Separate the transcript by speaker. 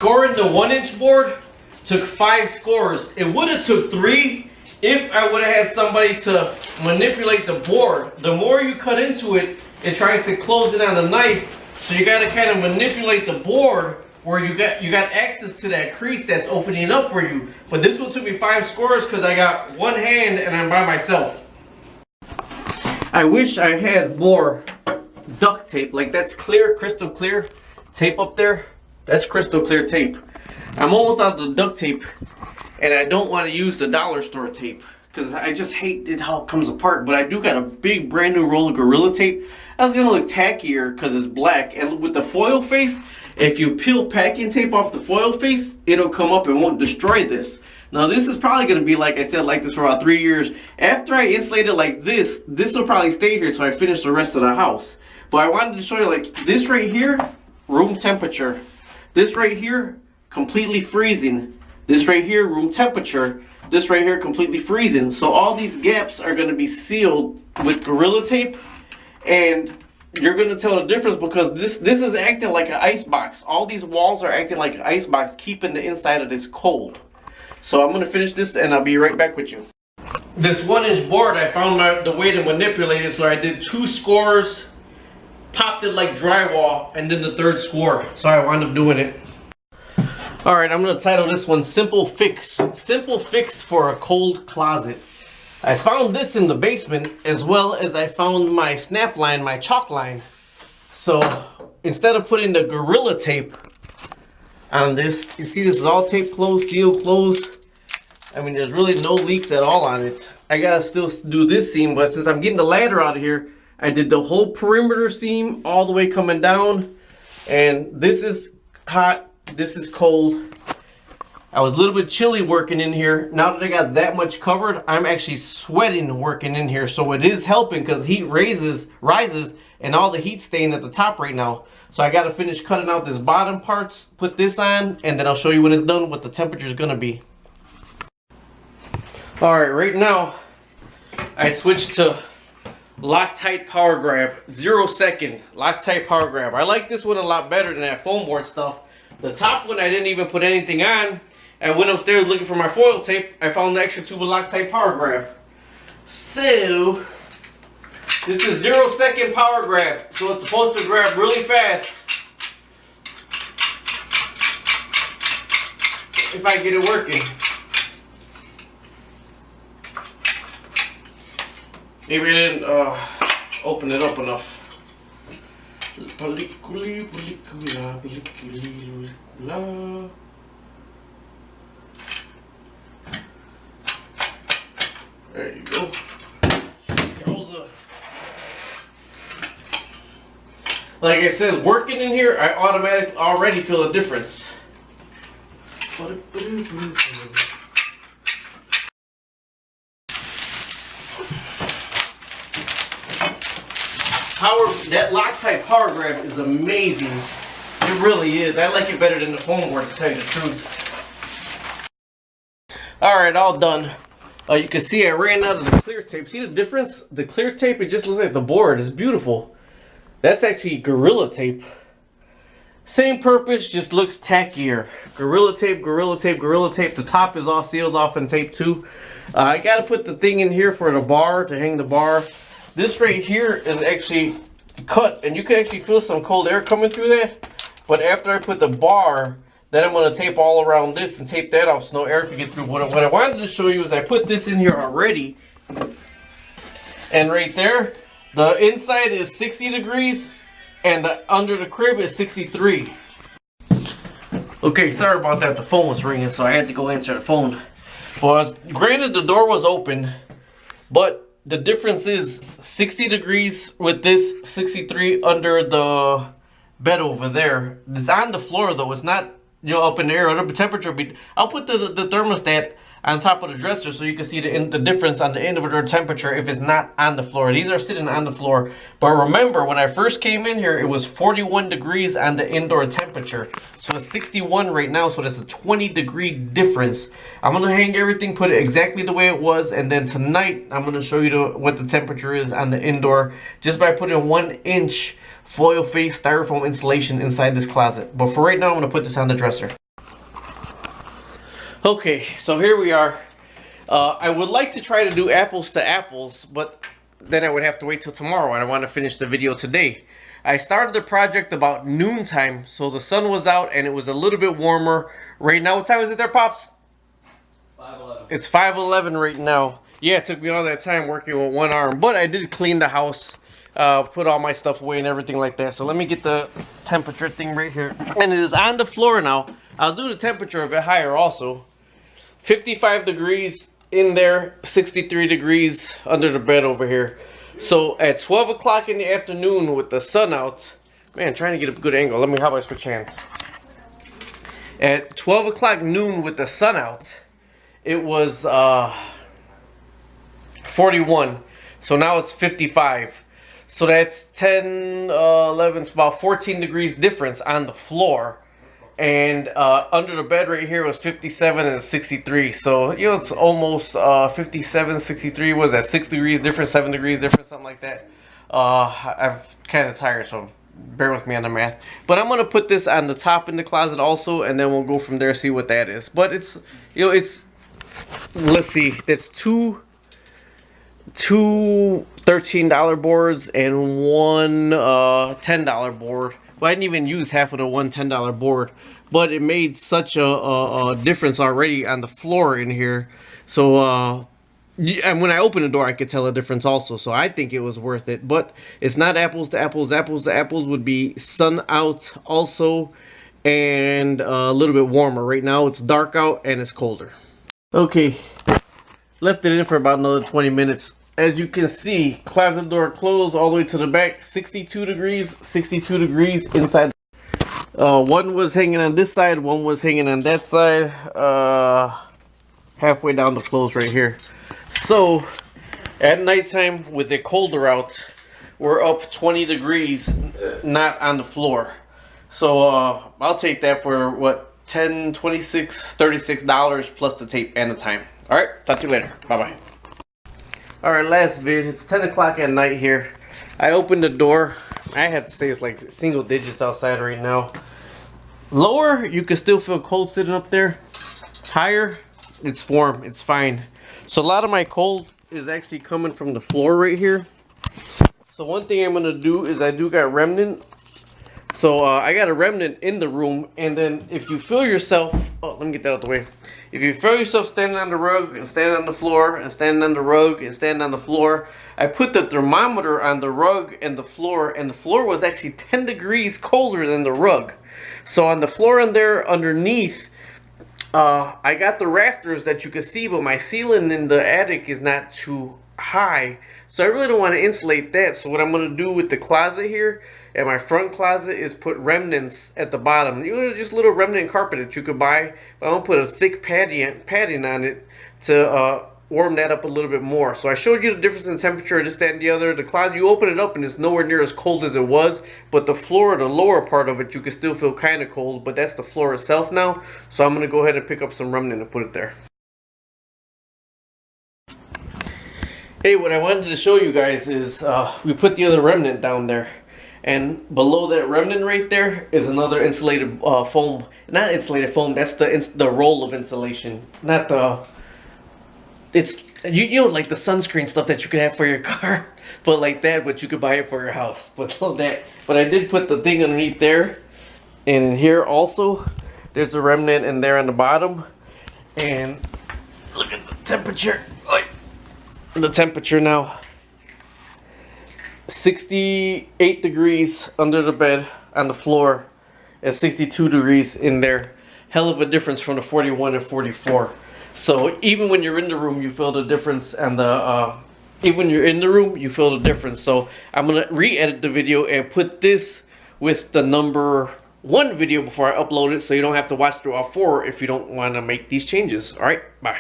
Speaker 1: Scoring the 1-inch board took 5 scores. It would have took 3 if I would have had somebody to manipulate the board. The more you cut into it, it tries to close it on the knife. So you got to kind of manipulate the board where you got access to that crease that's opening up for you. But this one took me 5 scores because I got one hand and I'm by myself. I wish I had more duct tape. Like, that's clear, crystal clear tape up there. That's crystal clear tape. I'm almost out of the duct tape, and I don't want to use the dollar store tape because I just hate it how it comes apart. But I do got a big brand new roll of Gorilla Tape. That's gonna look tackier because it's black. And with the foil face, if you peel packing tape off the foil face, it'll come up and won't destroy this. Now this is probably gonna be, like I said, like this for about 3 years. After I insulate it like this will probably stay here till I finish the rest of the house. But I wanted to show you, like, this right here, room temperature. This right here, completely freezing. This right here, room temperature. This right here, completely freezing. So all these gaps are going to be sealed with Gorilla Tape, and you're going to tell the difference because this is acting like an ice box. All these walls are acting like an ice box, keeping the inside of this cold. So I'm going to finish this and I'll be right back with you. This 1-inch board, I found the way to manipulate it, so I did 2 scores, popped it like drywall, and then the 3rd score. So I wound up doing it. Alright, I'm going to title this one Simple Fix. Simple Fix for a Cold Closet. I found this in the basement, as well as I found my snap line, my chalk line. So instead of putting the Gorilla Tape on this, you see this is all tape closed, seal closed. I mean, there's really no leaks at all on it. I gotta still do this seam, but since I'm getting the ladder out of here, I did the whole perimeter seam all the way coming down. And this is hot, this is cold. I was a little bit chilly working in here. Now that I got that much covered, I'm actually sweating working in here. So it is helping because heat rises, and all the heat staying at the top right now. So I got to finish cutting out this bottom parts, put this on, and then I'll show you when it's done what the temperature is going to be. Alright, right now I switched to Loctite Power Grab, 0-second Loctite Power Grab. I like this one a lot better than that foam board stuff. The top one I didn't even put anything on. I went upstairs looking for my foil tape. I found the extra tube of Loctite Power Grab. So this is 0-second Power Grab, so it's supposed to grab really fast. If I get it working. Maybe I didn't open it up enough. There you go. Like I said, working in here, I automatically already feel a difference. That Loctite Power Grab is amazing. It really is. I like it better than the foam board, to tell you the truth. Alright, all done. You can see I ran out of the clear tape. See the difference? The clear tape, it just looks like the board. It's beautiful. That's actually Gorilla Tape. Same purpose, just looks tackier. Gorilla Tape, Gorilla Tape, Gorilla Tape. The top is all sealed off in tape too. I gotta put the thing in here for the bar, to hang the bar. This right here is actually cut, and you can actually feel some cold air coming through that. But after I put the bar, then I'm going to tape all around this and tape that off so no air can get through. What I wanted to show you is I put this in here already, and right there the inside is 60 degrees and the under the crib is 63. Okay, sorry about that, the phone was ringing, so I had to go answer the phone. Well, granted, the door was open, but the difference is 60 degrees with this, 63 under the bed over there. It's on the floor though. It's not, you know, up in the air. The temperature be. I'll put the thermostat on top of the dresser so you can see the difference on the individual temperature if it's not on the floor. These are sitting on the floor. But remember, when I first came in here, it was 41 degrees on the indoor temperature. So it's 61 right now, so that's a 20-degree difference. I'm going to hang everything, put it exactly the way it was, and then tonight I'm going to show you what the temperature is on the indoor just by putting 1-inch foil face styrofoam insulation inside this closet. But for right now, I'm going to put this on the dresser. Okay, so here we are. I would like to try to do apples to apples, but then I would have to wait till tomorrow, and I want to finish the video today. I started the project about noontime, so the sun was out and it was a little bit warmer. Right now, what time is it there, Pops?
Speaker 2: 5:11.
Speaker 1: It's 5:11 right now. Yeah, it took me all that time working with one arm, but I did clean the house, put all my stuff away and everything like that. So let me get the temperature thing right here. And it is on the floor now. I'll do the temperature a bit higher also. 55 degrees in there, 63 degrees under the bed over here. So at 12 o'clock in the afternoon with the sun out, man, trying to get a good angle. Let me, how about I switch hands? At 12 o'clock noon with the sun out, it was 41. So now it's 55. So that's 10, 11, it's about 14 degrees difference on the floor. And under the bed right here was 57 and 63. So, you know, it's almost 57, 63. Was that 6 degrees different, 7 degrees different, something like that. I'm kind of tired, so bear with me on the math. But I'm going to put this on the top in the closet also, and then we'll go from there, see what that is. But it's, you know, it's, let's see, that's two $13 boards and one $10 board. Well, I didn't even use half of the one $10 board, but it made such a difference already on the floor in here. So, and when I opened the door, I could tell a difference also. So I think it was worth it. But it's not apples to apples. Apples to apples would be sun out also, and a little bit warmer. Right now, it's dark out and it's colder. Okay, left it in for about another 20 minutes. As you can see, closet door closed all the way to the back. 62 degrees, 62 degrees inside. One was hanging on this side, one was hanging on that side. Halfway down the clothes right here. So, at nighttime, with it colder out, we're up 20 degrees, not on the floor. So, I'll take that for, what, $10, $26, $36 plus the tape and the time. Alright, talk to you later. Bye-bye. Alright, last vid. It's 10 o'clock at night here. I opened the door. I have to say it's like single digits outside right now. Lower, you can still feel cold sitting up there. Higher, it's warm. It's fine. So a lot of my cold is actually coming from the floor right here. So one thing I'm going to do is I do got remnant. So I got a remnant in the room, and then if you feel yourself, oh, let me get that out the way. If you feel yourself standing on the rug and standing on the floor and standing on the rug and standing on the floor, I put the thermometer on the rug and the floor was actually 10 degrees colder than the rug. So on the floor and there underneath, I got the rafters that you can see, but my ceiling in the attic is not too high. So I really don't want to insulate that. So what I'm going to do with the closet here, and my front closet, is put remnants at the bottom. You know, just little remnant carpet that you could buy. But I'm going to put a thick padding on it to warm that up a little bit more. So I showed you the difference in temperature, this, that, and the other. The closet, you open it up and it's nowhere near as cold as it was. But the floor, the lower part of it, you can still feel kind of cold. But that's the floor itself now. So I'm going to go ahead and pick up some remnant and put it there. Hey, what I wanted to show you guys is we put the other remnant down there. And below that remnant right there is another insulated foam. Not insulated foam, that's the roll of insulation. Not the... It's, you know, like the sunscreen stuff that you could have for your car. But like that, but you could buy it for your house. But that. But I did put the thing underneath there. And here also, there's a remnant in there on the bottom. And look at the temperature. The temperature now, 68 degrees under the bed on the floor and 62 degrees in there. Hell of a difference from the 41 and 44. So even when you're in the room, you feel the difference, and even when you're in the room, you feel the difference. So I'm gonna re-edit the video and put this with the number 1 video before I upload it, so you don't have to watch through all 4 if you don't want to make these changes. All right, bye.